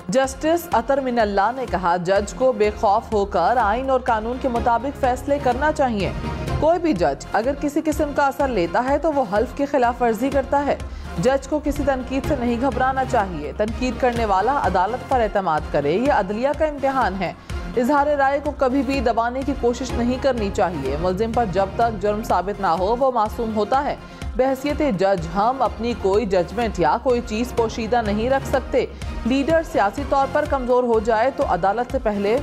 Justice अतर मिनल्ला ने कहा, जज को बेखौफ होकर आइन और कानून के मुताबिक फैसले करना चाहिए। कोई भी जज अगर किसी किस्म का असर लेता है तो वो हल्फ की खिलाफ वर्जी करता है। जज को किसी तनकीद से नहीं घबराना चाहिए। तनकीद करने वाला अदालत पर एतमाद करे, यह अदलिया का इम्तिहान है। इजहार राय को कभी भी दबाने की कोशिश नहीं करनी चाहिए। मुल्जिम पर जब तक जुर्म साबित ना हो वो मासूम होता है। बहसियत जज हम अपनी कोई जजमेंट या कोई चीज़ पोशीदा नहीं रख सकते। लीडर सियासी तौर पर कमज़ोर हो जाए तो अदालत से पहले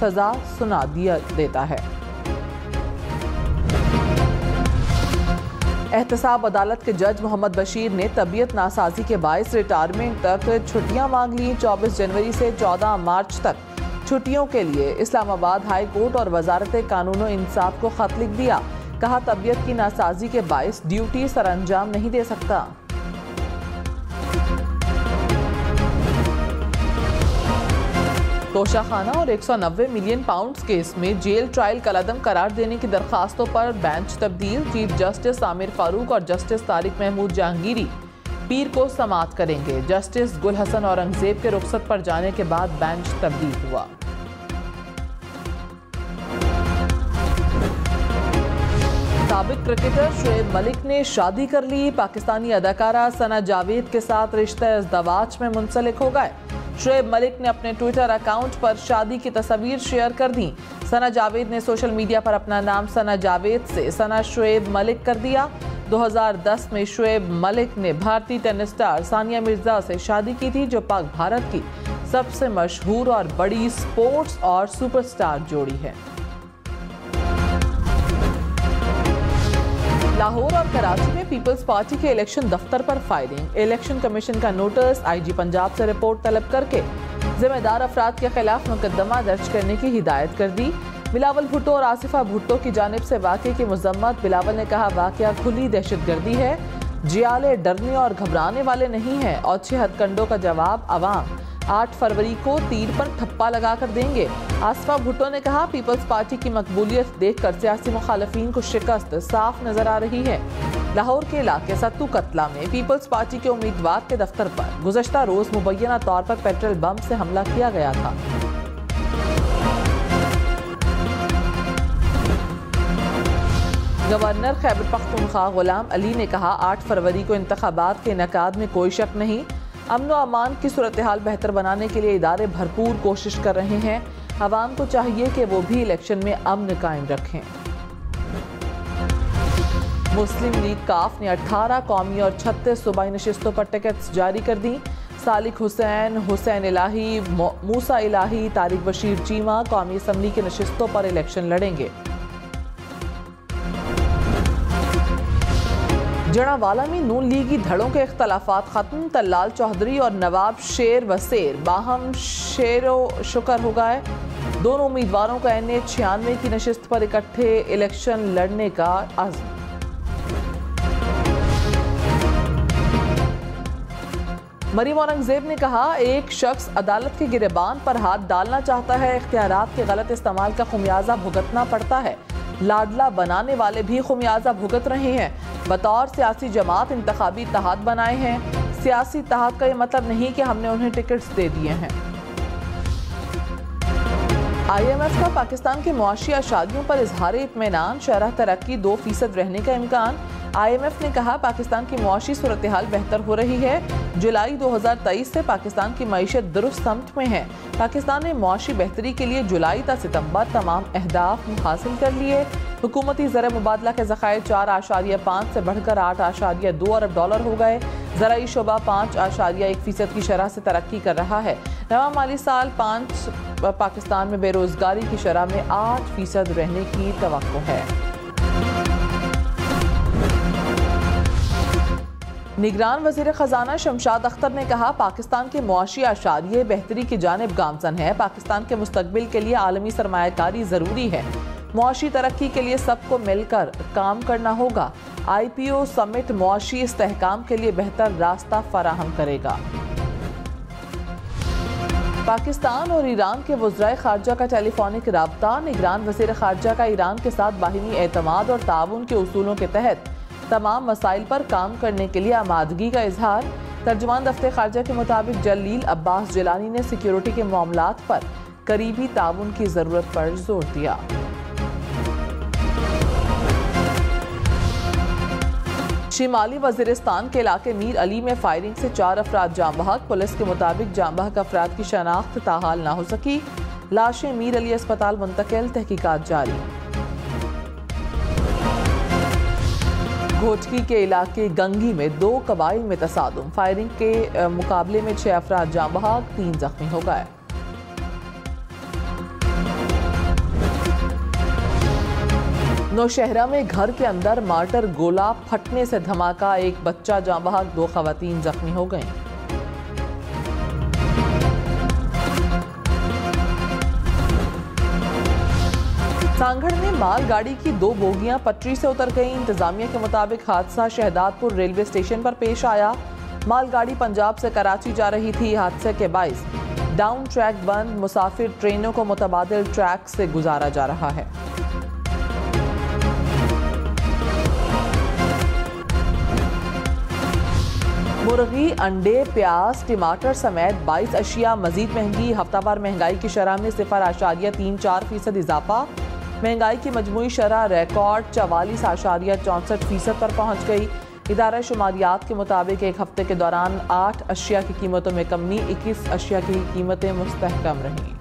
सज़ा सुना दिया देता है। एहतसाब अदालत के जज मोहम्मद बशीर ने तबीयत नासाजी के बायस रिटायरमेंट तक छुट्टियां मांग ली। 24 जनवरी से 14 मार्च तक छुट्टियों के लिए इस्लामाबाद हाई कोर्ट और वजारत कानून और इंसाफ को खत लिख दिया। कहा, तबीयत की नासाजी के बायस ड्यूटी सरअंजाम नहीं दे सकता। तोशाखाना और 190 मिलियन पाउंड्स केस में जेल ट्रायल कलअदम करार देने की दरखास्तों पर बेंच तब्दील। चीफ जस्टिस आमिर फारूक और जस्टिस तारिक महमूद जहांगीरी पीर को समाअत करेंगे। जस्टिस गुल हसन औरंगजेब के रुखसत पर जाने के बाद बेंच तब्दील हुआ। साबिक क्रिकेटर शुएब मलिक ने शादी कर ली। पाकिस्तानी अदाकारा सना जावेद के साथ रिश्ता इज़्दवाज में मुंसलिक हो गए। शुएब मलिक ने अपने ट्विटर अकाउंट पर शादी की तस्वीर शेयर कर दी। सना जावेद ने सोशल मीडिया पर अपना नाम सना जावेद से सना शुएब मलिक कर दिया। 2010 में शुएब मलिक ने भारतीय टेनिस स्टार सानिया मिर्जा से शादी की थी, जो पाक भारत की सबसे मशहूर और बड़ी स्पोर्ट्स और सुपरस्टार जोड़ी है। लाहौर और कराची में पीपल्स पार्टी के इलेक्शन दफ्तर पर फायरिंग। इलेक्शन कमीशन का नोटिस, आईजी पंजाब से रिपोर्ट तलब करके जिम्मेदार अफराद के खिलाफ मुकदमा दर्ज करने की हिदायत कर दी। बिलावल भुट्टो और आसिफा भुट्टो की जानिब से वाक़े की मजम्मत। बिलावल ने कहा, वाक़या खुली दहशतगर्दी है, जियाले डरने और घबराने वाले नहीं हैं और 6 हथकंडों का जवाब अवाम 8 फरवरी को तीर पर ठप्पा लगाकर देंगे। आसिफा भुट्टो ने कहा, पीपल्स पार्टी की मकबूलियत देखकर सियासी मुखालिफिन को शिकस्त साफ नजर आ रही है। लाहौर के इलाके सत्तू कतला में पीपल्स पार्टी के उम्मीदवार के दफ्तर पर गुज़श्ता रोज मुबैना तौर पर पेट्रोल बम से हमला किया गया था। गवर्नर खैबर पख्तूनख्वा गुलाम अली ने कहा, 8 फरवरी को इंतखाबात के इनेकाद में कोई शक नहीं। अमन व अमान की सूरत हाल बेहतर बनाने के लिए इदारे भरपूर कोशिश कर रहे हैं। अवाम को चाहिए कि वो भी इलेक्शन में अमन कायम रखें। मुस्लिम लीग काफ ने 18 कौमी और 36 सूबाई नशिस्तों पर टिकट्स जारी कर दी। सालिक हुसैन, हुसैन इलाही, मूसा इलाही, तारिक बशीर चीमा कौमी असम्बली की नशिस्तों पर इलेक्शन लड़ेंगे। जड़ावाला में नून लीगी धड़ों के इख्तलाफात खत्म। तल्लाल चौधरी और नवाब शेर वसेर बाहम शेरो शुकर हो गए। दोनों उम्मीदवारों का NA 96 की नशिस्त पर इकट्ठे इलेक्शन लड़ने का आज़म। मरीम औरंगजेब ने कहा, एक शख्स अदालत के गिरेबान पर हाथ डालना चाहता है, इख्तियारात के गलत इस्तेमाल का खुमियाजा भुगतना पड़ता है। लाडला बनाने वाले भी खुमियाजा भुगत रहे हैं। बतौर सियासी जमात इंतखाबी इत्तेहाद बनाए हैं। सियासी इत्तेहाद का यह मतलब नहीं कि हमने उन्हें टिकट्स दे दिए हैं। IMF का पाकिस्तान के मुआशी आशादियों पर इजहार इत्मीनान, शरह तरक्की 2% रहने का इम्कान। IMF ने कहा, पाकिस्तान की मुआशी सूरत हाल बेहतर हो रही है। जुलाई 2023 से पाकिस्तान की मईशत दुरुस्त समत में है। पाकिस्तान ने मुआशी बेहतरी के लिए जुलाई ता सितंबर तमाम अहदाफ हासिल कर लिए। हुकूमती ज़र मुबादला के ज़खायर 4.5 से बढ़कर 8.2 अरब डॉलर हो गए। ज़राई शोबा 5.1% की शरह से तरक्की कर रहा है। नवा माली साल 5 पाकिस्तान में बेरोजगारी की शरह में 8% रहने की तवक्को है। निगरान वज़ीर ख़जाना शमशाद अख्तर ने कहा, पाकिस्तान के मुआशी आशारिये बेहतरी की जानिब गामज़न है। पाकिस्तान के मुस्तकबिल के लिए आलमी सरमायाकारी ज़रूरी है। मुआशी तरक्की के लिए सबको मिलकर काम करना होगा। IPO समिट मुआशी इस्तेहकाम के लिए बेहतर रास्ता फराहम करेगा। पाकिस्तान और ईरान के वज़राए ख़ारजा का टेलीफोनिक राब्ता। निगरान वज़ीर ख़ारजा का ईरान के साथ बाहिमी एतमाद और ताउन के उसूलों के तहत तमाम मसाइल पर काम करने के लिए आमादगी का इजहार। तर्जुमान दफ्तर खारजा के मुताबिक जलील अब्बास जिलानी ने सिक्योरिटी के मामलात पर करीबी ताउन की जरूरत पर जोर दिया। शिमाली वजीरिस्तान के इलाके मीर अली में फायरिंग से 4 अफराद जाँ बहक। पुलिस के मुताबिक जाँ बहक अफराद की शनाख्त ताहाल ना हो सकी। लाशें मीर अली अस्पताल मुंतकिल, तहकीकात जारी। घोटकी के इलाके गंगी में 2 कबाइल में तसादुम। फायरिंग के मुकाबले में 6 अफराद जाँ बहक, 3 जख्मी हो गए। नौशहरा में घर के अंदर मार्टर गोला फटने से धमाका, 1 बच्चा जाँ बहक, 2 खवातीन जख्मी हो गईं। सांगड़ में मालगाड़ी की 2 बोगियां पटरी से उतर गईं। इंतजामिया के मुताबिक हादसा शहदादपुर रेलवे स्टेशन पर पेश आया। मालगाड़ी पंजाब से कराची जा रही थी। हादसे के बाइस डाउन ट्रैक बंद, मुसाफिर ट्रेनों को मुतबादिल ट्रैक से गुजारा जा रहा है। मुर्गी, अंडे, प्याज, टमाटर समेत 22 अशिया मजीद महंगी। हफ्तावार महंगाई की शरह में 0.34% इजाफा। महंगाई की मजमूई शरह रिकॉर्ड 44.64% पर पहुंच गई। इदारा शुमारियात के मुताबिक एक हफ्ते के दौरान 8 अशिया की कीमतों में कमी, 21 अशिया की कीमतें मुस्तहकम रहीं।